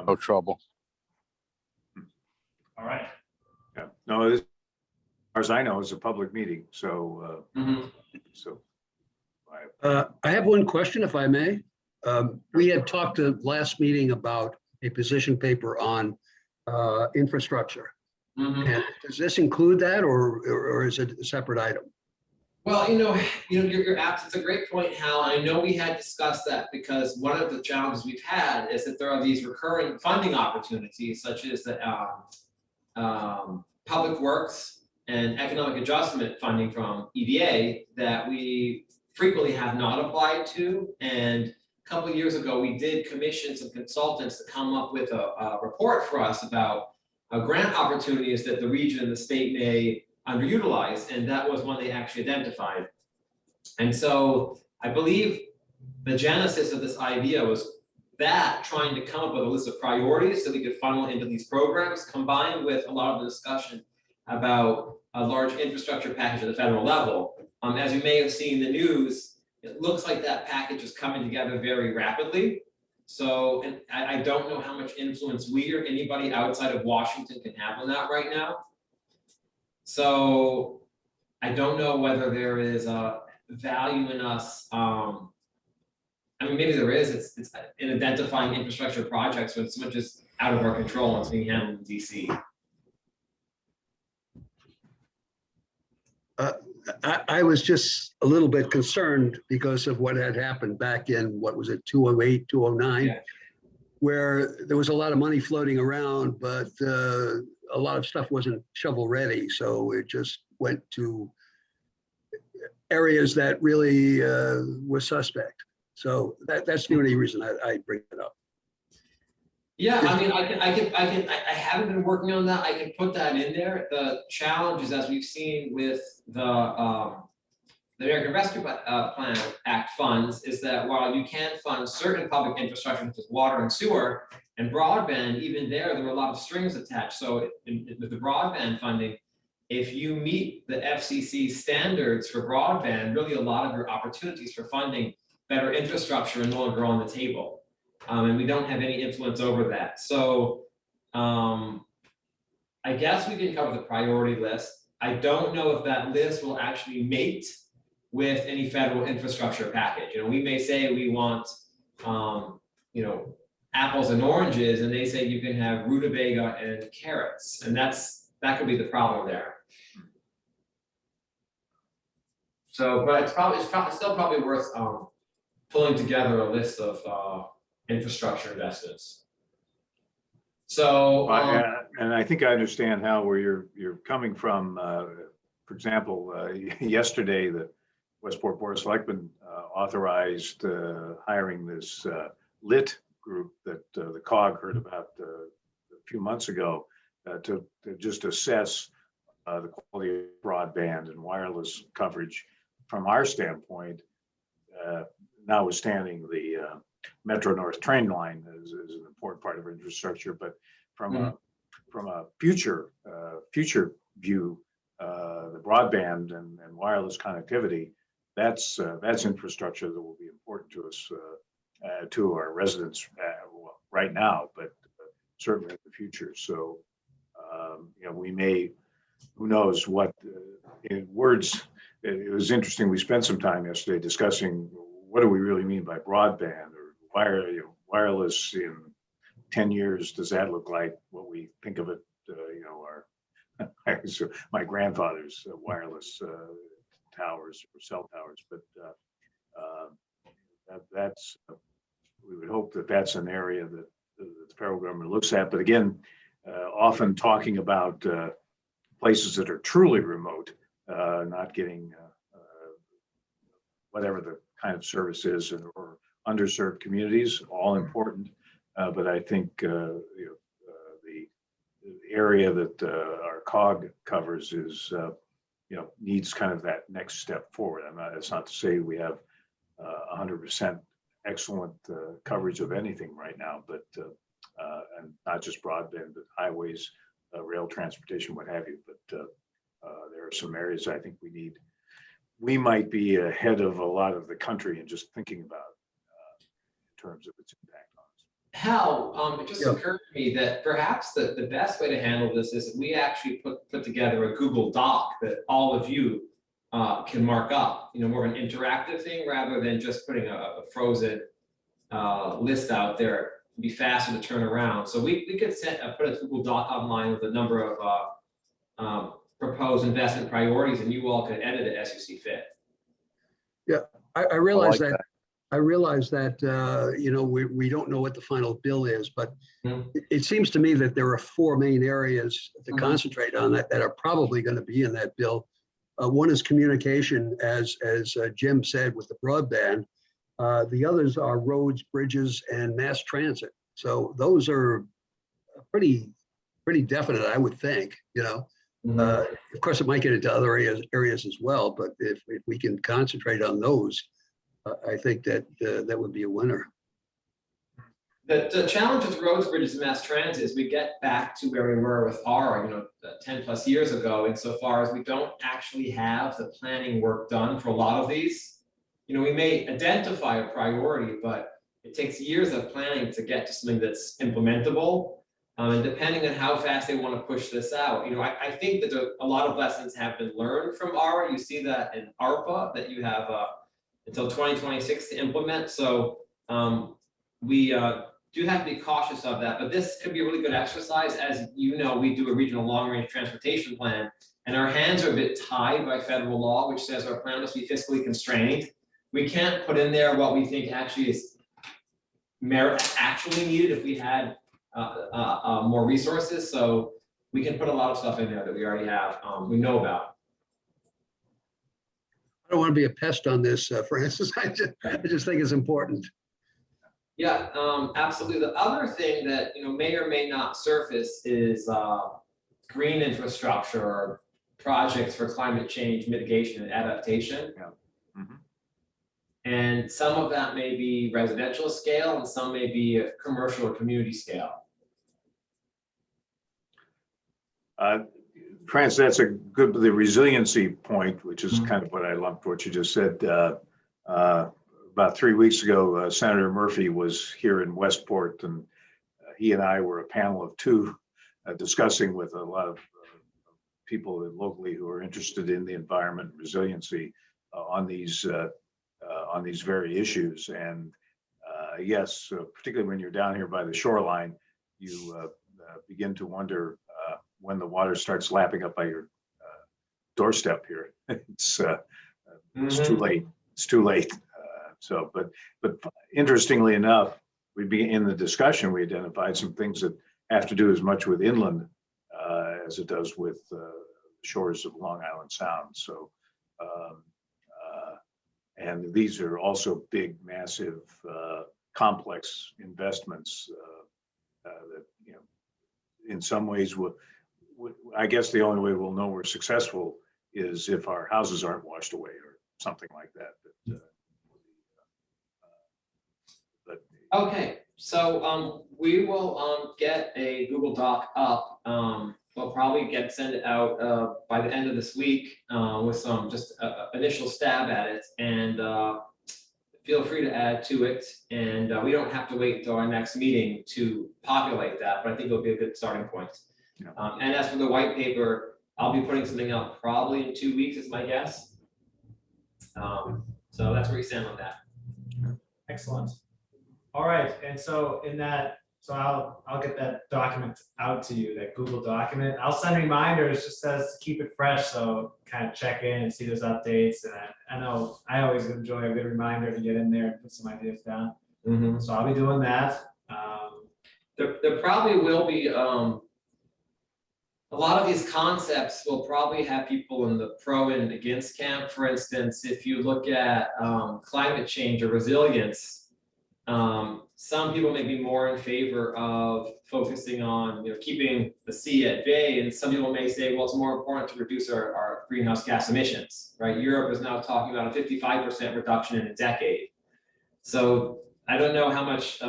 No trouble. All right. Yeah. No, this, as far as I know, it's a public meeting. So, so I have one question, if I may. We had talked at last meeting about a position paper on infrastructure. And does this include that, or is it a separate item? Well, you're it's a great point, Hal. I know we had discussed that because one of the challenges we've had is that there are these recurring funding opportunities, such as the public works and economic adjustment funding from EDA that we frequently have not applied to. And a couple of years ago, we did commission some consultants to come up with a report for us about grant opportunities that the region and the state may underutilized, and that was one they actually identified. And so I believe the genesis of this idea was that trying to come up with a list of priorities that we could funnel into these programs, combined with a lot of the discussion about a large infrastructure package at the federal level. As you may have seen in the news, it looks like that package is coming together very rapidly. So, and I don't know how much influence we or anybody outside of Washington can have on that right now. So I don't know whether there is a value in us. I mean, maybe there is. It's in identifying infrastructure projects when so much is out of our control and it's being handled in DC. I was just a little bit concerned because of what had happened back in, what was it, 2008, 2009, Yeah. where there was a lot of money floating around, but a lot of stuff wasn't shovel ready. So it just went to areas that really were suspect. So that's the only reason I bring it up. Yeah, I mean, I haven't been working on that. I can put that in there. The challenge is, as we've seen with the American Rescue Plan Act funds, is that while you can fund certain public infrastructure, such as water and sewer and broadband, even there were a lot of strings attached. So with the broadband funding, if you meet the FCC standards for broadband, really a lot of your opportunities for funding better infrastructure are no longer on the table. And we don't have any influence over that. So I guess we can cover the priority list. I don't know if that list will actually mate with any federal infrastructure package. We may say we want, apples and oranges, and they say you can have rutabaga and carrots, and that could be the problem there. So, but it's still probably worth pulling together a list of infrastructure investments. So, and I think I understand how where you're coming from. For example, yesterday the Westport Board of Selectmen authorized hiring this LIT group that the COG heard about a few months ago to just assess the quality of broadband and wireless coverage from our standpoint, notwithstanding the Metro North train line is an important part of our infrastructure, but from a future view, the broadband and wireless connectivity, that's infrastructure that will be important to us, to our residents right now, but certainly in the future. So we may, who knows what, in words. It was interesting. We spent some time yesterday discussing what do we really mean by broadband or wireless in 10 years. Does that look like what we think of it? My grandfather's wireless towers or cell towers, but that's we would hope that that's an area that the federal government looks at. But again, often talking about places that are truly remote, not getting whatever the kind of service is, or underserved communities, all important. But I think the area that our COG covers is needs kind of that next step forward. It's not to say we have 100% excellent coverage of anything right now, but and not just broadband, but highways, rail transportation, what have you. But there are some areas I think we might be ahead of a lot of the country in just thinking about in terms of its impact on us. Hal, it just Yeah. occurred to me that perhaps the best way to handle this is that we actually put together a Google Doc that all of you can mark up, more of an interactive thing rather than just putting a frozen list out there. It'd be faster to turn around. So we could put a Google Doc online with a number of proposed investment priorities, and you all could edit it as you see fit. Yeah, I realize like that. I realize that, we don't know what the final bill is, but it seems to me that there are 4 main areas to concentrate on that are probably going to be in that bill. One is communication, as Jim said, with the broadband. The others are roads, bridges, and mass transit. So those are pretty definite, I would think, Of course, it might get into other areas as well, but if we can concentrate on those, I think that that would be a winner. The challenge with roads, bridges, and mass transit is we get back to where we were with R, 10 plus years ago, insofar as we don't actually have the planning work done for a lot of these. We may identify a priority, but it takes years of planning to get to something that's implementable. And depending on how fast they want to push this out, I think that a lot of lessons have been learned from R. You see that in ARPA, that you have until 2026 to implement. So we do have to be cautious of that, but this could be a really good exercise. As we do a regional long-range transportation plan, and our hands are a bit tied by federal law, which says our plan must be fiscally constrained. We can't put in there what we think actually is actually needed if we had more resources. So we can put a lot of stuff in there that we already have, we know about. I don't want to be a pest on this, Francis. I just think it's important. Yeah, absolutely. The other thing that may or may not surface is green infrastructure or projects for climate change mitigation and adaptation. Yeah. And some of that may be residential scale, and some may be commercial or community scale. France, that's the resiliency point, which is kind of what I lumped what you just said. About 3 weeks ago, Senator Murphy was here in Westport, and he and I were a panel of 2 discussing with a lot of people locally who are interested in the environment and resiliency on these very issues. And yes, particularly when you're down here by the shoreline, you begin to wonder when the water starts lapping up by your doorstep here. It's too late. It's too late. But interestingly enough, in the discussion, we identified some things that have to do as much with inland as it does with shores of Long Island Sound. So, and these are also big, massive, complex investments that, in some ways, I guess the only way we'll know we're successful is if our houses aren't washed away or something like that. Okay, so we will get a Google Doc up. We'll probably send it out by the end of this week with some just initial stab at it, and feel free to add to it. And we don't have to wait until our next meeting to populate that, but I think it'll be a good starting point. Yeah. And as for the white paper, I'll be putting something out probably in 2 weeks, is my guess. So that's where we stand on that. Excellent. All right, and so I'll get that document out to you, that Google document. I'll send reminders just as to keep it fresh, so kind of check in and see those updates. And I know I always enjoy a good reminder to get in there and put some ideas down. So I'll be doing that. There probably will be a lot of these concepts will probably have people in the pro and against camp. For instance, if you look at climate change or resilience, some people may be more in favor of focusing on keeping the sea at bay, and some people may say, well, it's more important to reduce our greenhouse gas emissions, right? Europe is now talking about a 55% reduction in a decade. So I don't know how much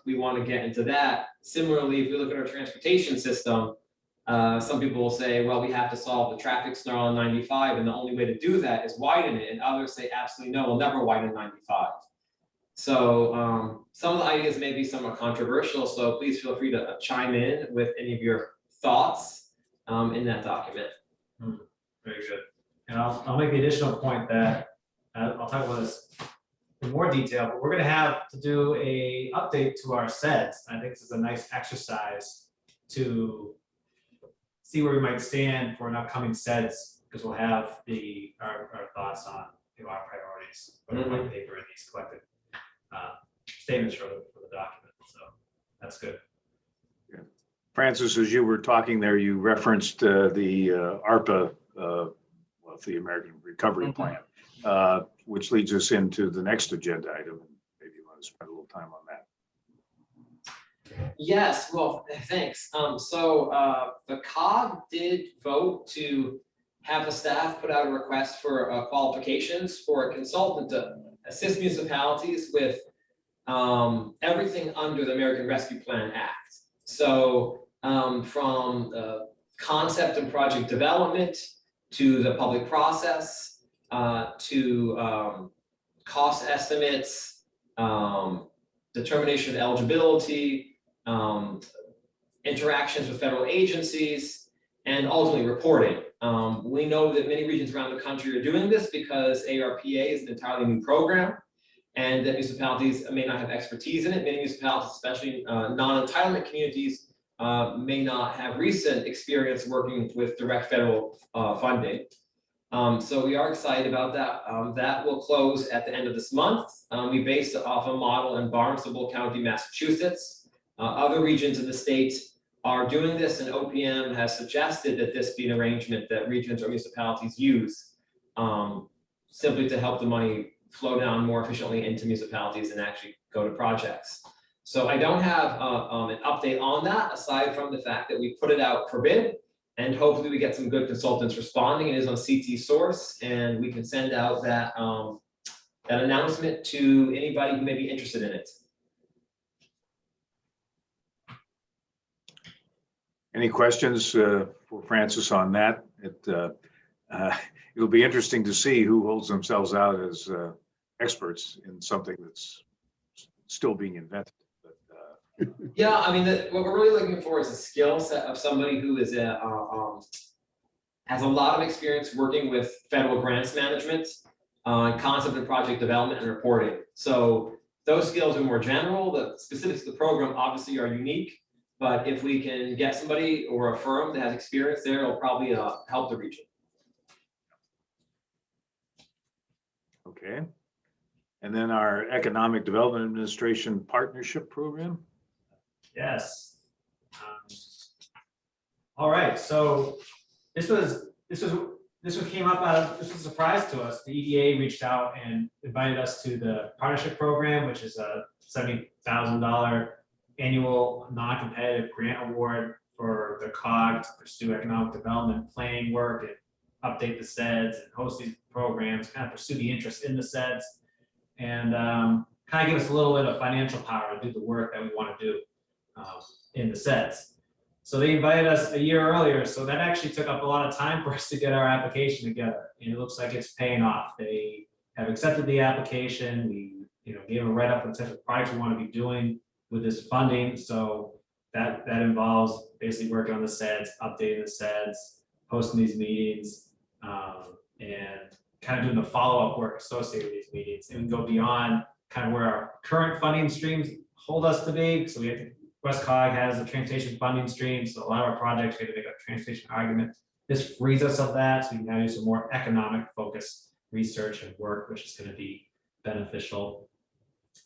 we want to get into that. Similarly, if we look at our transportation system, some people will say, well, we have to solve the traffic snarl on 95, and the only way to do that is widen it. And others say, absolutely no, we'll never widen 95. So some of the ideas may be somewhat controversial, so please feel free to chime in with any of your thoughts in that document. Very good. And I'll make the additional point that I'll talk about this in more detail, but we're going to have to do a update to our SEDS. I think this is a nice exercise to see where we might stand for an upcoming SEDS, because we'll have our thoughts on our priorities, but white paper and these collected statements for the document. So that's good. Francis, as you were talking there, you referenced the ARPA, the American Recovery Plan, which leads us into the next agenda item. Maybe you want to spend a little time on that. Yes, well, thanks. So the COG did vote to have the staff put out a request for qualifications for a consultant to assist municipalities with everything under the American Rescue Plan Act. So from concept and project development to the public process to cost estimates, determination of eligibility, interactions with federal agencies, and ultimately reporting. We know that many regions around the country are doing this because ARPA is an entirely new program, and that municipalities may not have expertise in it. Many municipalities, especially non-entitlement communities, may not have recent experience working with direct federal funding. So we are excited about that. That will close at the end of this month. We based it off a model in Barnstable County, Massachusetts. Other regions in the state are doing this, and OPM has suggested that this be an arrangement that regions or municipalities use simply to help the money flow down more efficiently into municipalities and actually go to projects. So I don't have an update on that, aside from the fact that we put it out for bid, and hopefully we get some good consultants responding. It is on CT Source, and we can send out that, that announcement to anybody who may be interested in it. Any questions for Francis on that? It'll be interesting to see who holds themselves out as experts in something that's still being invented. But, yeah, I mean, what we're really looking for is a skill set of somebody who is has a lot of experience working with federal grants management, concept and project development, and reporting. So those skills are more general. The specifics of the program obviously are unique. But if we can get somebody or a firm that has experience there, it'll probably help the region. okay. And then our Economic Development Administration Partnership Program. Yes. All right. So this came up this was a surprise to us. The EDA reached out and invited us to the partnership program, which is a $70,000 annual non-competitive grant award for the COG to pursue economic development planning work and update the SEDS and host these programs, kind of pursue the interest in the SEDS, and kind of give us a little bit of financial power to do the work that we want to do in the SEDS. So they invited us a year earlier, so that actually took up a lot of time for us to get our application together, and it looks like it's paying off. They have accepted the application. We gave a write-up on the type of projects we want to be doing with this funding. So that involves basically working on the SEDS, updating the SEDS, hosting these meetings, and kind of doing the follow-up work associated with these meetings, and go beyond kind of where our current funding streams hold us to be. So we have to, WestCOG has a transportation funding stream, so a lot of our projects we have to make a transportation argument. This frees us of that, so we can now do some more economic focused research and work, which is going to be beneficial.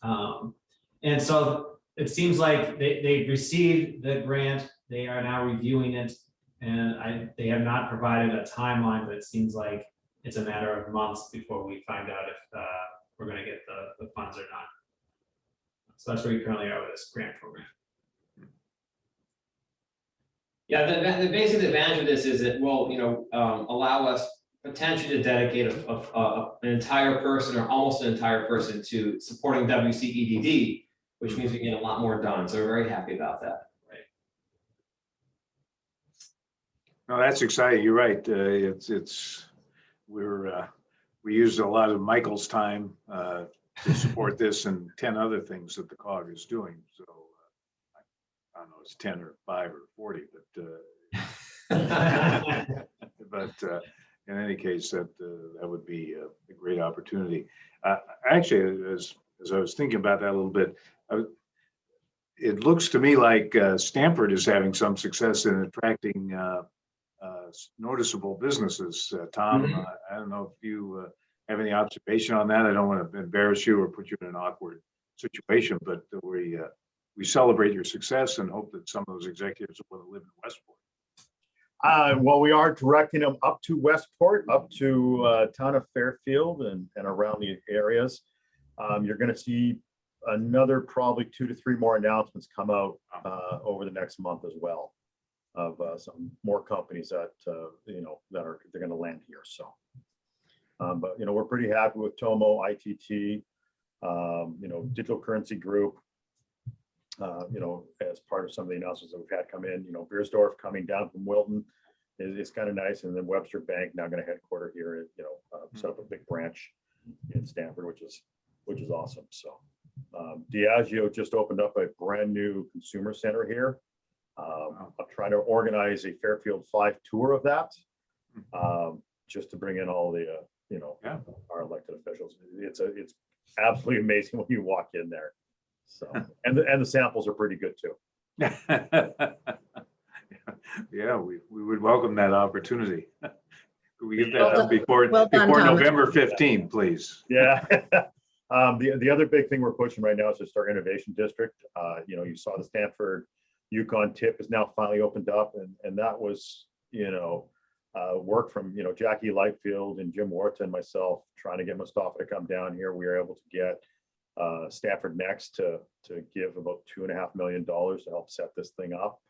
And so it seems like they received the grant. They are now reviewing it, and they have not provided a timeline, but it seems like it's a matter of months before we find out if we're going to get the funds or not. So that's where we currently are with this grant program. Yeah, the basic advantage of this is it will, allow us potentially to dedicate an entire person or almost an entire person to supporting WCEDD, which means we get a lot more done. So we're very happy about that. Right. No, that's exciting. You're right. We used a lot of Michael's time to support this and 10 other things that the COG is doing. So I don't know, it's 10 or 5 or 40, but in any case, that would be a great opportunity. Actually, as I was thinking about that a little bit, it looks to me like Stamford is having some success in attracting noticeable businesses. Tom, Mhm. I don't know if you have any observation on that. I don't want to embarrass you or put you in an awkward situation, but we celebrate your success and hope that some of those executives will want to live in Westport. Well, we are directing them up to Westport, up to town of Fairfield and around the areas. You're going to see another probably 2 to 3 more announcements come out over the next month as well, of some more companies that they're going to land here. So, but we're pretty happy with Tomo, ITT, Digital Currency Group. As part of some of the announcements that we've had come in, Beersdorf coming down from Wilton is kind of nice, and then Webster Bank now going to headquarter here, set up a big branch in Stamford, which is awesome. So Diageo just opened up a brand new consumer center here. I'm trying to organize a Fairfield 5 tour of that, just to bring in all the our elected officials. It's absolutely amazing when you walk in there. So and the samples are pretty good too. Yeah, we would welcome that opportunity. Could we get that Well done done. before Well done, Thomas. November 15, please? Yeah. The other big thing we're pushing right now is just our innovation district. You saw the Stanford Yukon tip is now finally opened up, and that was work from Jackie Lightfield and Jim Warta and myself trying to get Mustafa to come down here. We were able to get Stanford Next to give about $2.5 million to help set this thing up.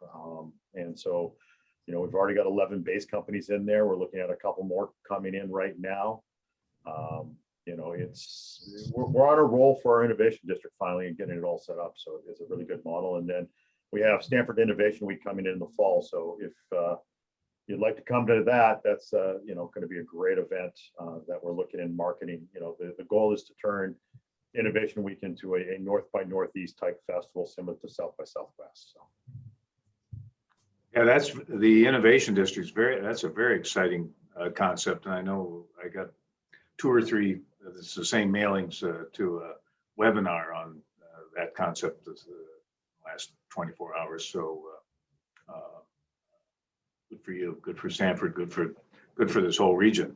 And so, we've already got 11 base companies in there. We're looking at a couple more coming in right now. We're on a roll for our innovation district finally and getting it all set up. So it's a really good model. And then we have Stanford Innovation Week coming in the fall. So if you'd like to come to that, that's going to be a great event that we're looking in marketing. The goal is to turn Innovation Week into a North by Northeast type festival similar to South by Southwest. So. Yeah, that's the innovation district. That's a very exciting concept, and I know I got 2 or 3. It's the same mailings to a webinar on that concept this last 24 hours. So good for you, good for Stanford, good for this whole region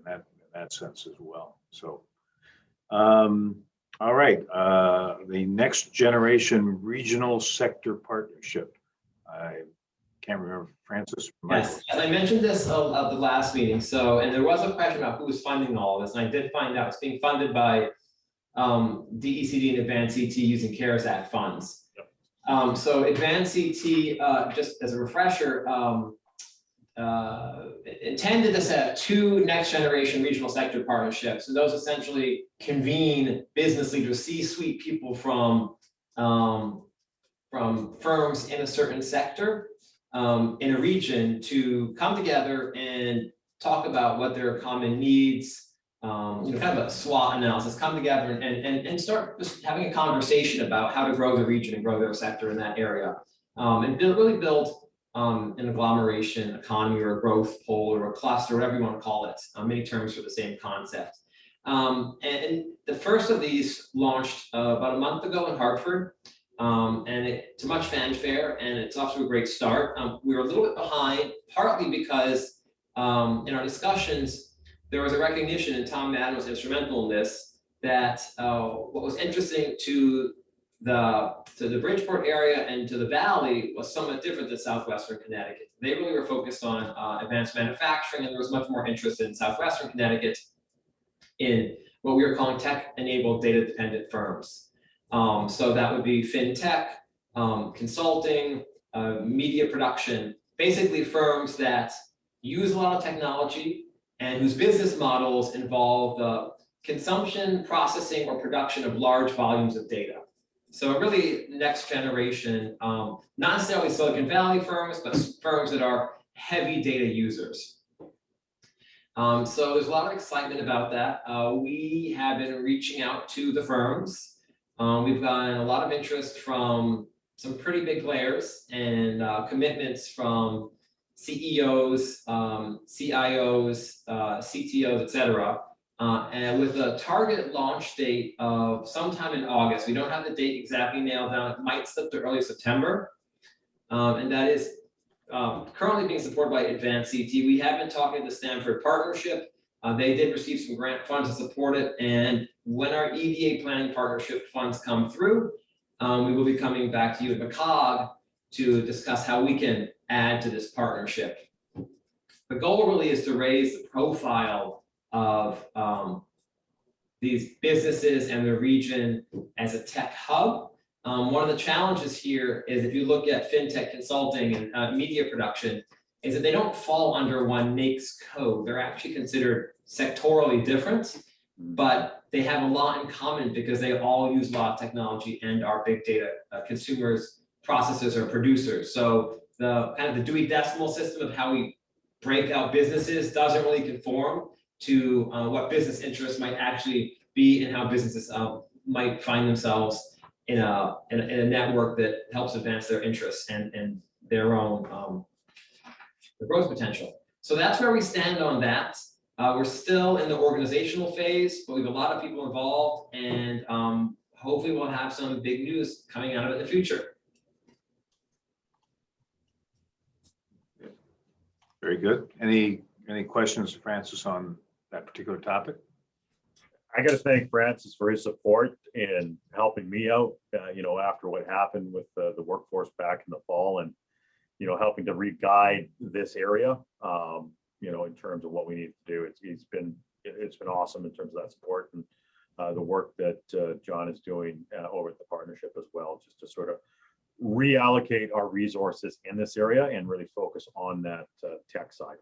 in that sense as well. So. All right, the Next Generation Regional Sector Partnership. I can't remember, Francis. Yes, as I mentioned this of the last meeting. So, and there was a question about who was funding all of this, and I did find out it's being funded by DECD and Advanced CT using CARES Act funds. Yep. So Advanced CT, just as a refresher, intended to set 2 next generation regional sector partnerships. And those essentially convene business leaders, C-suite people from firms in a certain sector in a region to come together and talk about what their common needs, kind of a SWOT analysis, come together and start just having a conversation about how to grow the region and grow their sector in that area, and really build an agglomeration economy or a growth pole or a cluster, whatever you want to call it, many terms for the same concept. And the first of these launched about a month ago in Hartford, and to much fanfare, and it's off to a great start. We were a little bit behind, partly because in our discussions, there was a recognition, and Tom Madden was instrumental in this, that what was interesting to the Bridgeport area and to the Valley was somewhat different than Southwestern Connecticut. They really were focused on advanced manufacturing, and there was much more interest in Southwestern Connecticut in what we were calling tech-enabled data-dependent firms. So that would be fintech, consulting, media production, basically firms that use a lot of technology and whose business models involve the consumption, processing, or production of large volumes of data. So really next generation, not necessarily Silicon Valley firms, but firms that are heavy data users. So there's a lot of excitement about that. We have been reaching out to the firms. We've gotten a lot of interest from some pretty big players and commitments from CEOs, CIOs, CTOs, et cetera. And with a target launch date of sometime in August, we don't have the date exactly nailed down. It might slip to early September. And that is currently being supported by Advanced CT. We have been talking to the Stanford partnership. They did receive some grant funds to support it. And when our EDA planning partnership funds come through, we will be coming back to you at WCEDD to discuss how we can add to this partnership. The goal really is to raise the profile of these businesses and the region as a tech hub. One of the challenges here is if you look at fintech consulting and media production, is that they don't fall under one NAICS code. They're actually considered sectorally different, but they have a lot in common because they all use a lot of technology and are big data consumers, processors, or producers. So the kind of the Dewey Decimal System of how we break out businesses doesn't really conform to what business interests might actually be and how businesses might find themselves in a network that helps advance their interests and their own the growth potential. So that's where we stand on that. We're still in the organizational phase, but we have a lot of people involved, and hopefully we'll have some big news coming out of it in the future. Very good. Any questions, Francis, on that particular topic? I got to thank Francis for his support in helping me out, after what happened with the workforce back in the fall, and, helping to re-guide this area, in terms of what we need to do. It's been awesome in terms of that support and the work that John is doing over at the partnership as well, just to sort of reallocate our resources in this area and really focus on that tech side.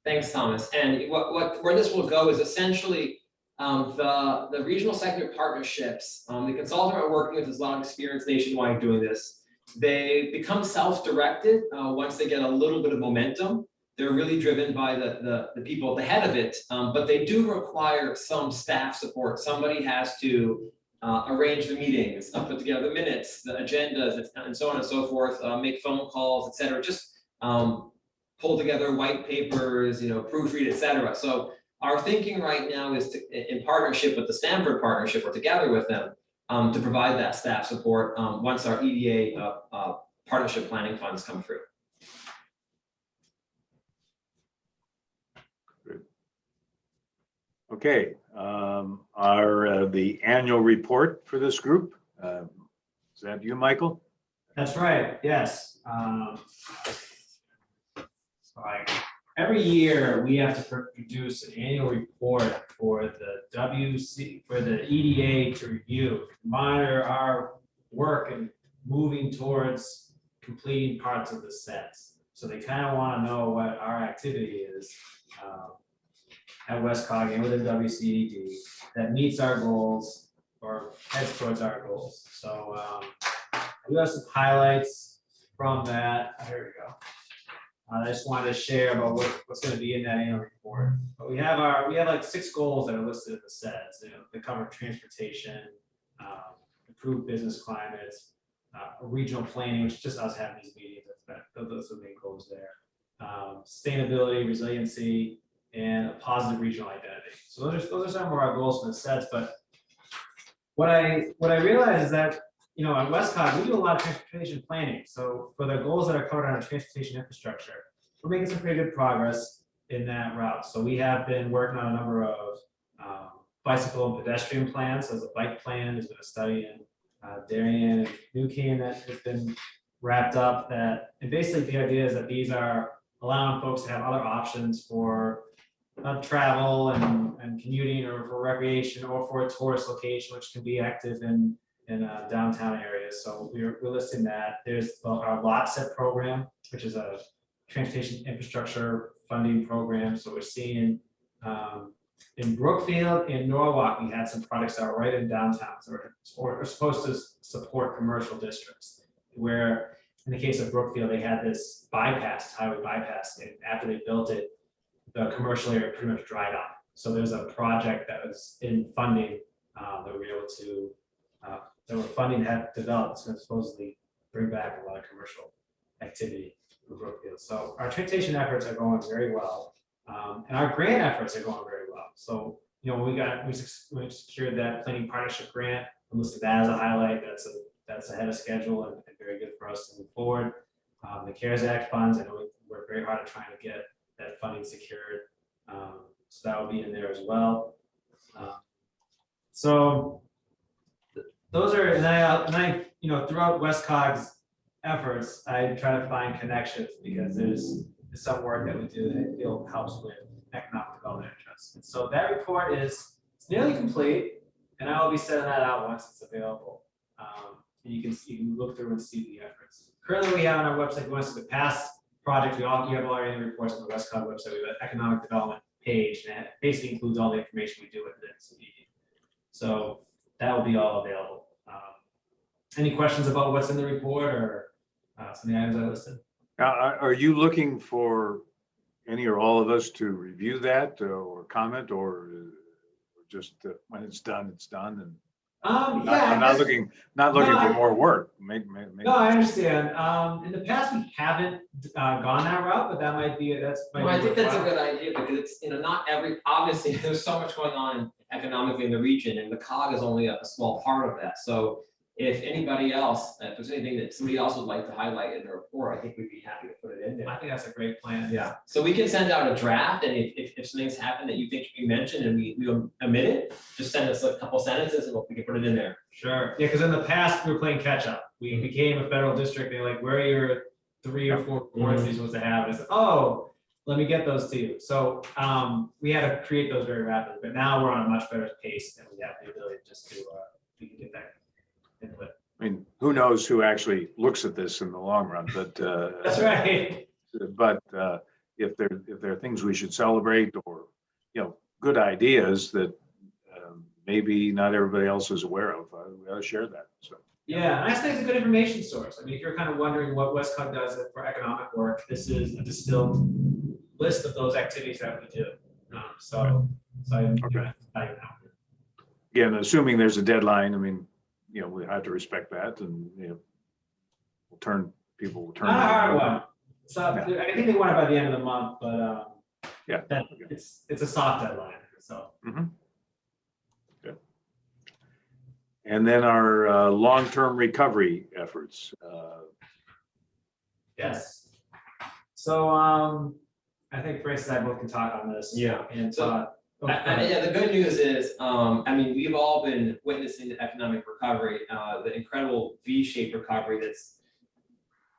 Thanks, Thomas. And where this will go is essentially the regional sector partnerships. The consultant we're working with has a lot of experience nationwide doing this. They become self-directed once they get a little bit of momentum. They're really driven by the people at the head of it, but they do require some staff support. Somebody has to arrange the meetings, put together the minutes, the agendas, and so on and so forth, make phone calls, et cetera. Just pull together white papers, proofread, et cetera. So our thinking right now is to, in partnership with the Stanford partnership, or together with them, to provide that staff support once our EDA partnership planning funds come through. Good. Okay, the annual report for this group, is that you, Michael? That's right, yes. Every year we have to produce an annual report for the EDA to review, monitor our work and moving towards completing parts of the sets. So they kind of want to know what our activity is at WestCOG and within WCEDD that meets our goals or heads towards our goals. So we have some highlights from that. Here we go. I just wanted to share about what's going to be in that annual report. But we have like 6 goals that are listed in the sets. They cover transportation, improved business climate, regional planning, which is just us having these meetings. Those are the main goals there. Sustainability, resiliency, and a positive regional identity. So those are some of our goals for the sets. But what I realized is that at WestCOG, we do a lot of transportation planning. So for the goals that are covered on our transportation infrastructure, we're making some pretty good progress in that route. So we have been working on a number of bicycle and pedestrian plans. So there's a bike plan, there's been a study in Darien and New Canaan that has been wrapped up. And basically the idea is that these are allowing folks to have other options for travel and commuting, or for recreation, or for a tourist location, which can be active in downtown areas. So we're listing that. There's our lot set program, which is a transportation infrastructure funding program. So we're seeing in Brookfield, in Norwalk, we had some projects that are right in downtown, so we're supposed to support commercial districts, where in the case of Brookfield, they had this bypass, highway bypass, and after they built it, the commercial area pretty much dried up. So there's a project that was in funding that we were able to, there were funding had developed, it's going to supposedly bring back a lot of commercial activity for Brookfield. So our transportation efforts are going very well, and our grant efforts are going very well. So when we secured that planning partnership grant, I listed that as a highlight. That's ahead of schedule and very good for us to move forward. The CARES Act funds, I know we worked very hard at trying to get that funding secured. So that will be in there as well. So those are, and I throughout WestCOG's efforts, I try to find connections because there's some work that we do that I feel helps with economic development interests. And so that report it's nearly complete, and I will be sending that out once it's available. And you can look through and see the efforts. Currently, we have on our website, we want to see the past project. You have already reports on the WestCOG website. We have an economic development page that basically includes all the information we do with this. So that will be all available. Any questions about what's in the report or some of the items I listed? Are you looking for any or all of us to review that or comment, or just when it's done, it's done? And Yeah, I'm not looking for more work. No, I understand. In the past, we haven't gone that route, but that might be Well, I think that's a good idea because it's, not obviously there's so much going on economically in the region, and the COG is only a small part of that. So if anybody else, if there's anything that somebody else would like to highlight in the report, I think we'd be happy to put it in there. I think that's a great plan. Yeah. So we can send out a draft, and if something's happened that you think should be mentioned and we omit it, just send us a couple sentences and we can put it in there. Sure. Yeah, because in the past we were playing catch up. We became a federal district. They're like, where are your 3 or 4 boards you're supposed to have? And I said, oh, let me get those to you. So we had to create those very rapidly, but now we're on a much better pace, and we have the ability just to we can get that input. I mean, who knows who actually looks at this in the long run, but that's right. But if there are things we should celebrate, or good ideas that maybe not everybody else is aware of, we ought to share that. So yeah, I think it's a good information source. I mean, if you're kind of wondering what WestCOG does for economic work, this is a distilled list of those activities that we do. So I again, assuming there's a deadline, I mean, we have to respect that, and people will turn. Not a hard one. So I think they want it by the end of the month, but yeah, it's a soft deadline. So. Good. And then our long-term recovery efforts. Yes. So I think Francis and I both can talk on this. Yeah. And so. Yeah, the good news is, I mean, we've all been witnessing the economic recovery, the incredible V-shaped recovery that's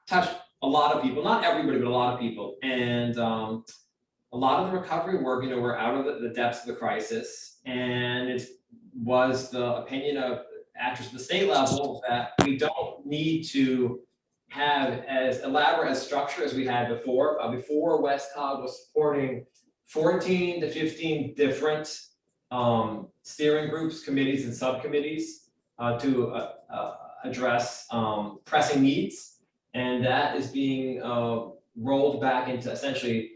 touched a lot of people, not everybody, but a lot of people. And a lot of the recovery work, we're out of the depths of the crisis, and it was the opinion of actors at the state level that we don't need to have as elaborate a structure as we had before. Before, WestCOG was supporting 14 to 15 different steering groups, committees, and subcommittees to address pressing needs. And that is being rolled back into essentially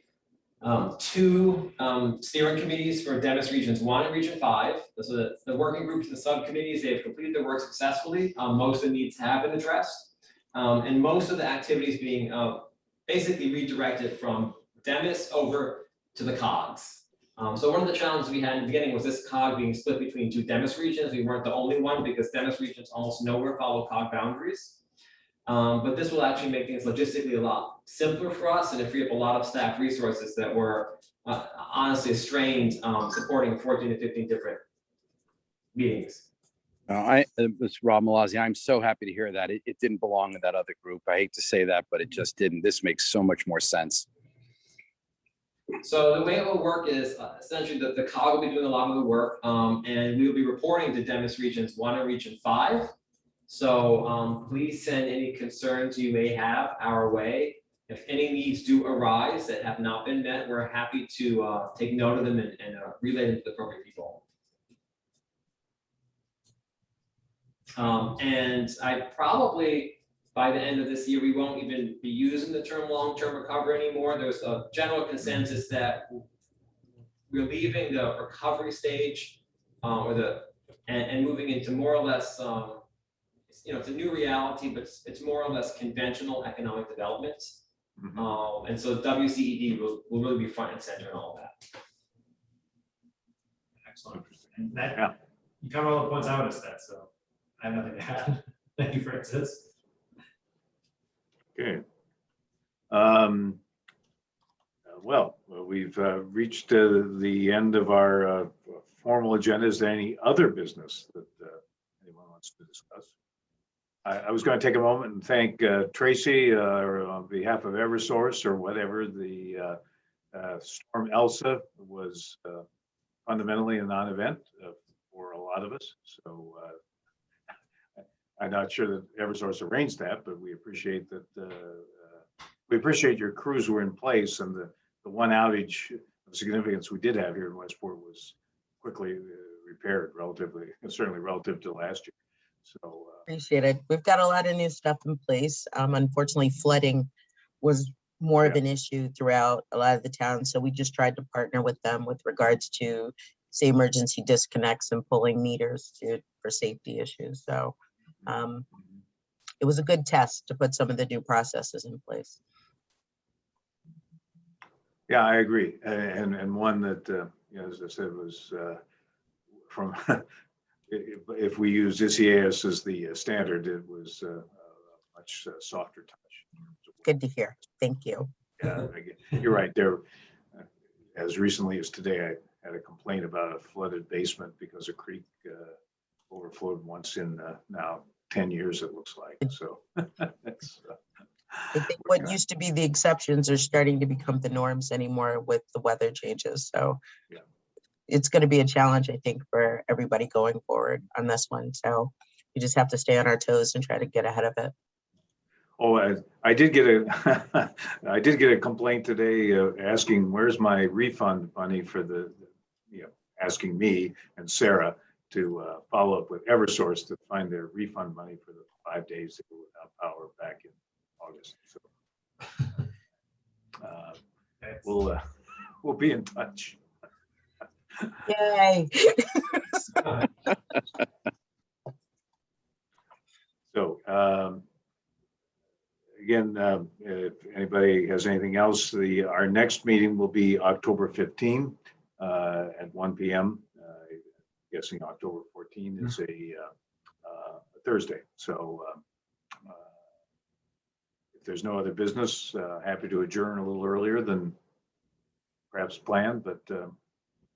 2 steering committees for Demis Regions 1 and Region 5. So the working groups and the subcommittees, they've completed their work successfully. Most of the needs have been addressed. And most of the activities being basically redirected from Demis over to the COGs. So one of the challenges we had in the beginning was this COG being split between 2 Demis regions. We weren't the only one because Demis regions almost nowhere follow COG boundaries. But this will actually make things logistically a lot simpler for us, and it free up a lot of staff resources that were honestly strained supporting 14 to 15 different meetings. It's Rob Malazzi. I'm so happy to hear that. It didn't belong in that other group. I hate to say that, but it just didn't. This makes so much more sense. So the way it will work is essentially the COG will be doing a lot of the work, and we will be reporting to Demis Regions 1 and Region 5. So please send any concerns you may have our way. If any needs do arise that have not been met, we're happy to take note of them and relay them to the appropriate people. And I probably, by the end of this year, we won't even be using the term long-term recovery anymore. There's a general consensus that we're leaving the recovery stage, and moving into more or less, it's a new reality, but it's more or less conventional economic development. Mhm. And so WCED will really be front and center in all of that. Excellent. And that, Yeah. you cover all the points I would have said, so I have nothing to add. Thank you, Francis. Okay. Well, we've reached the end of our formal agenda. Is there any other business that anyone wants to discuss? I was going to take a moment and thank Tracy or on behalf of Eversource or whatever. The Storm Elsa was fundamentally a non-event for a lot of us. So I'm not sure that Eversource arranged that, but we appreciate that. We appreciate your crews were in place, and the one outage of significance we did have here in Westport was quickly repaired, certainly relative to last year. So Appreciate it. We've got a lot of new stuff in place. Unfortunately, flooding was more of an issue throughout a lot of the towns. So we just tried to partner with them with regards to, say, emergency disconnects and pulling meters for safety issues. So it was a good test to put some of the new processes in place. yeah, I agree, and one that as I said was from if we use ICAS as the standard, it was a much softer touch. Good to hear. Thank you. Yeah, you're right. There, as recently as today, I had a complaint about a flooded basement because a creek overflowed once in now 10 years, it looks like. So it's, I think what used to be the exceptions are starting to become the norms anymore with the weather changes. So yeah, it's going to be a challenge, I think, for everybody going forward on this one. So we just have to stay on our toes and try to get ahead of it. oh, I did get a I did get a complaint today asking where's my refund money for the asking me and Sarah to follow up with Eversource to find their refund money for the 5 days that were without power back in August. So we'll be in touch. Yay. So again, if anybody has anything else, our next meeting will be October 15 at 1 p.m. Guessing October 14 is a Thursday. So if there's no other business, happy to adjourn a little earlier than perhaps planned, but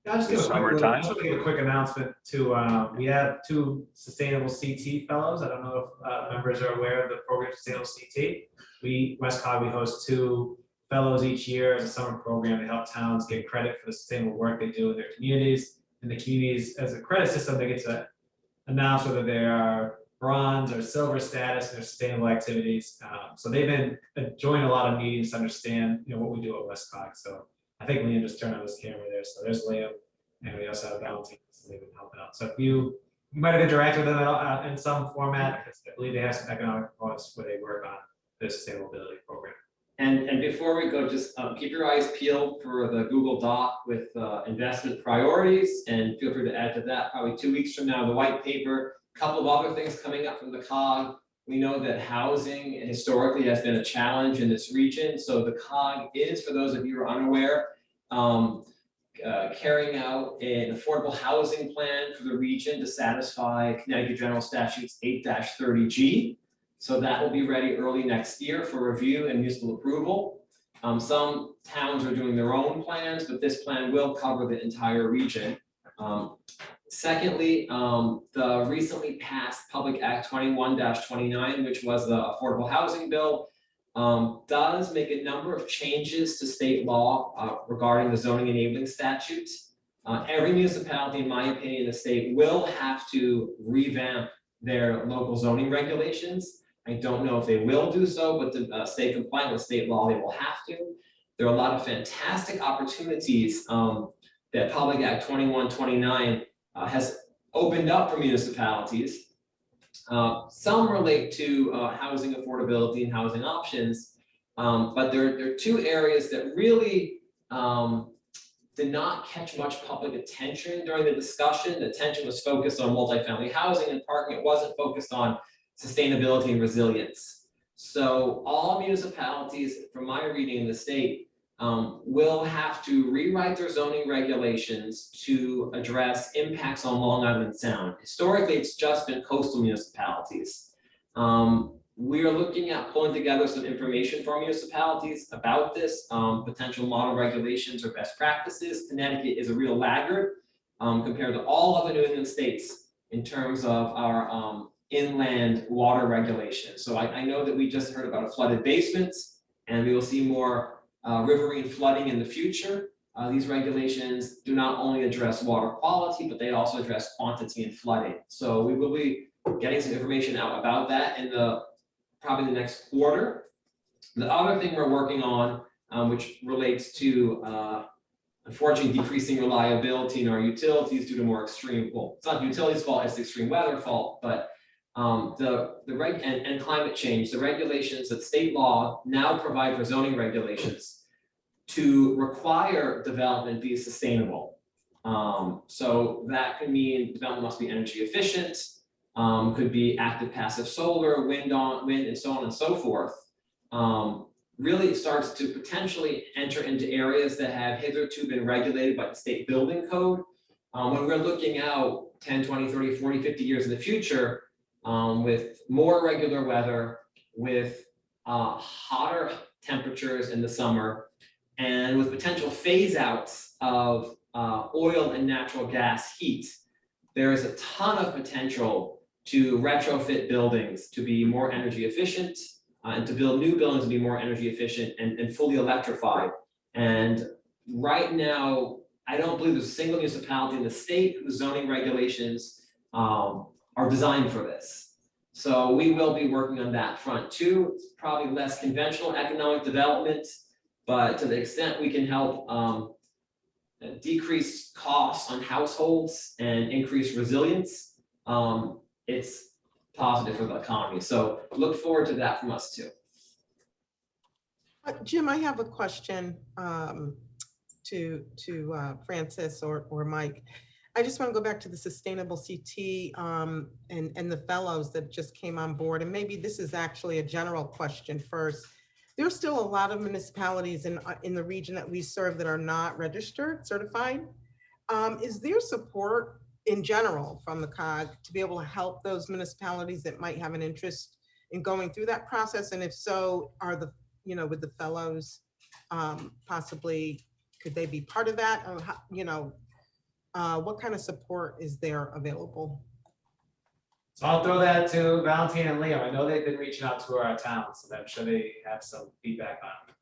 I'll just give It's a quick, summertime. I'll just give a quick announcement to, we have 2 Sustainable CT fellows. I don't know if members are aware of the program Sustainable CT. WestCOG, we host 2 fellows each year as a summer program to help towns get credit for the sustainable work they do in their communities. And the communities, as a credit system, they get to announce whether they are bronze or silver status in their sustainable activities. So they've been joining a lot of meetings to understand, what we do at WestCOG. So I think Liam just turned on his camera there. So there's Liam, and we also have volunteers. They've been helping out. So if you might have interacted with them in some format, because I believe they have some economic reports where they work on the sustainability program. And before we go, just keep your eyes peeled for the Google Doc with investment priorities, and feel free to add to that. Probably 2 weeks from now, the white paper. A couple of other things coming up from the COG. We know that housing historically has been a challenge in this region. So the COG is, for those of you who are unaware, carrying out an affordable housing plan for the region to satisfy Connecticut General Statutes 8-30G. So that will be ready early next year for review and municipal approval. Some towns are doing their own plans, but this plan will cover the entire region. Secondly, the recently passed Public Act 21-29, which was the Affordable Housing Bill, does make a number of changes to state law regarding the zoning enabling statutes. Every municipality, in my opinion, in the state will have to revamp their local zoning regulations. I don't know if they will do so, but to stay compliant with state law, they will have to. There are a lot of fantastic opportunities that Public Act 21-29 has opened up for municipalities. Some relate to housing affordability and housing options, but there are 2 areas that really did not catch much public attention during the discussion. The attention was focused on multifamily housing and parking. It wasn't focused on sustainability and resilience. So all municipalities, from my reading in the state, will have to rewrite their zoning regulations to address impacts on Long Island Sound. Historically, it's just been coastal municipalities. We are looking at pulling together some information for municipalities about this, potential model regulations or best practices. Connecticut is a real laggard compared to all other New England states in terms of our inland water regulations. So I know that we just heard about a flooded basements, and we will see more riverine flooding in the future. These regulations do not only address water quality, but they also address quantity and flooding. So we will be getting some information out about that in probably the next quarter. The other thing we're working on, which relates to unfortunately decreasing reliability in our utilities due to more extreme, well, it's not the utilities' fault, it's the extreme weather fault, but and climate change, the regulations that state law now provide for zoning regulations to require development be sustainable. So that could mean development must be energy efficient, could be active passive solar, wind, and so on and so forth. Really starts to potentially enter into areas that have hitherto been regulated by the state building code. When we're looking out 10, 20, 30, 40, 50 years in the future, with more regular weather, with hotter temperatures in the summer, and with potential phase outs of oil and natural gas heat, there is a ton of potential to retrofit buildings to be more energy efficient, and to build new buildings to be more energy efficient and fully electrified. And right now, I don't believe there's a single municipality in the state whose zoning regulations are designed for this. So we will be working on that front too. It's probably less conventional economic development, but to the extent we can help decrease costs on households and increase resilience, it's positive for the economy. So look forward to that from us too. Jim, I have a question to Francis or Mike. I just want to go back to the Sustainable CT and the fellows that just came on board. And maybe this is actually a general question first. There's still a lot of municipalities in the region that we serve that are not registered, certified. Is there support in general from the COG to be able to help those municipalities that might have an interest in going through that process? And if so, are the, with the fellows, possibly, could they be part of that? Or how, what kind of support is there available? So I'll throw that to Valentina and Liam. I know they've been reaching out to our towns, so I'm sure they have some feedback on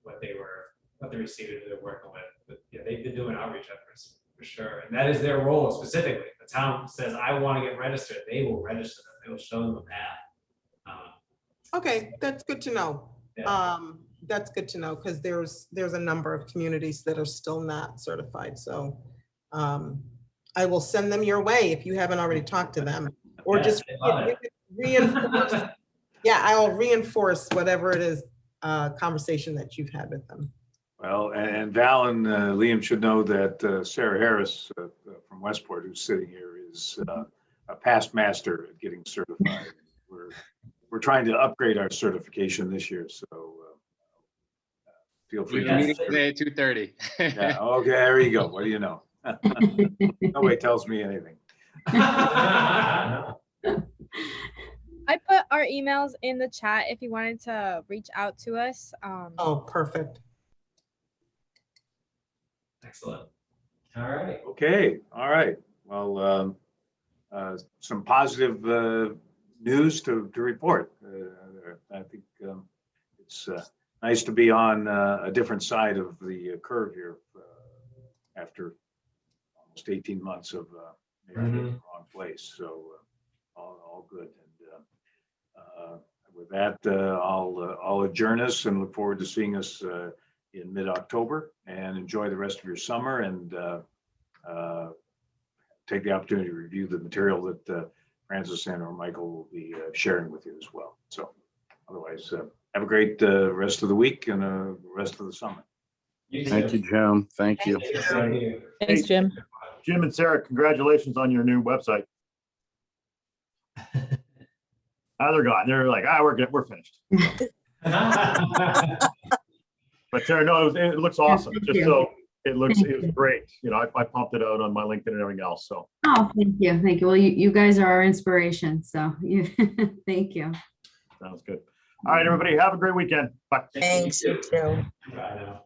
what they received, who they're working with. But yeah, they've been doing outreach efforts for sure. And that is their role specifically. The town says, I want to get registered. They will register them. They will show them a path. Okay, that's good to know. Yeah. That's good to know because there's a number of communities that are still not certified. So I will send them your way if you haven't already talked to them, or Yes, just they love it. reinforce. Yeah, I'll reinforce whatever it is conversation that you've had with them. Well, and Val and Liam should know that Sarah Harris from Westport, who's sitting here, is a past master at getting certified. We're trying to upgrade our certification this year, so feel free. Yeah. Meeting today at 2:30. Yeah, okay, there you go. What do you know? Nobody tells me anything. I put our emails in the chat if you wanted to reach out to us. Oh, perfect. Excellent. All right. Okay, all right. Well, some positive news to report. I think it's nice to be on a different side of the curve here after almost 18 months of maybe in the wrong place. So all good. And with that, I'll adjourn us and look forward to seeing us in mid-October, and enjoy the rest of your summer, and take the opportunity to review the material that Francis and or Michael will be sharing with you as well. So otherwise, have a great rest of the week and rest of the summer. You Thank too. you, Jim. Thank you. Thank you. Thanks, Jim. Jim and Sarah, congratulations on your new website. They're gone. They're like, we're good. We're finished. But Sarah, no, it looks awesome. thank Just you. so it looks, Thank it was you. great. You know, I pumped it out on my LinkedIn and everything else. So Oh, thank you. Thank you. Well, you guys are our inspiration. So you, thank you. sounds good. All right, everybody, have a great weekend. Bye. Thanks, you too. Bye now.